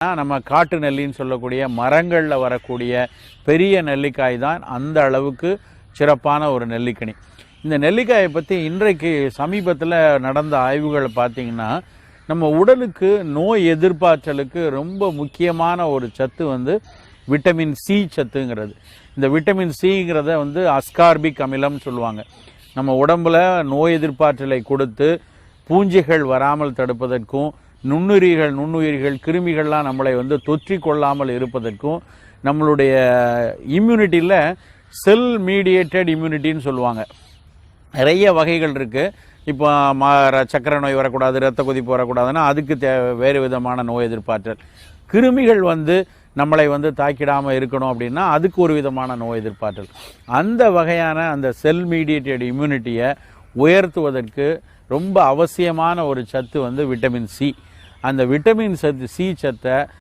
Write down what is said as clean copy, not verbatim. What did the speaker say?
நம்ம காட்டு நெல்லின்னு சொல்லக்கூடிய மரங்களில் வரக்கூடிய பெரிய நெல்லிக்காய் தான் அந்த அளவுக்கு சிறப்பான ஒரு நெல்லிக்கனி. இந்த நெல்லிக்காயை பற்றி இன்றைக்கு சமீபத்தில் நடந்த ஆய்வுகளை பார்த்திங்கன்னா, நம்ம உடலுக்கு நோய் எதிர்ப்பாற்றலுக்கு ரொம்ப முக்கியமான ஒரு சத்து விட்டமின் சி சத்துங்கிறது. இந்த விட்டமின் சிங்கிறத அஸ்கார்பிக் அமிலம்னு சொல்லுவாங்க. நம்ம உடம்பில் நோய் எதிர்ப்பாற்றலை கொடுத்து பூஞ்சைகள் வராமல் தடுப்பதற்கும், நுண்ணுயிர்கள் கிருமிகள்லாம் நம்மளை தொற்றி கொள்ளாமல் இருப்பதற்கும், நம்மளுடைய இம்யூனிட்டியில் செல் மீடியேட்டட் இம்யூனிட்டின்னு சொல்லுவாங்க. நிறைய வகைகள் இருக்குது. இப்போ சக்கரை நோய் வரக்கூடாது, இரத்த கொதிப்பு வரக்கூடாதுன்னா அதுக்கு வேறு விதமான நோய் எதிர்ப்பாற்றல். கிருமிகள் நம்மளை தாக்கிடாமல் இருக்கணும் அப்படின்னா அதுக்கு ஒரு விதமான நோய் எதிர்ப்பாற்றல். அந்த வகையான அந்த செல் மீடியேட்டட் இம்யூனிட்டியை உயர்த்துவதற்கு ரொம்ப அவசியமான ஒரு சத்து விட்டமின் சி. அந்த விட்டமின் சி சத்தை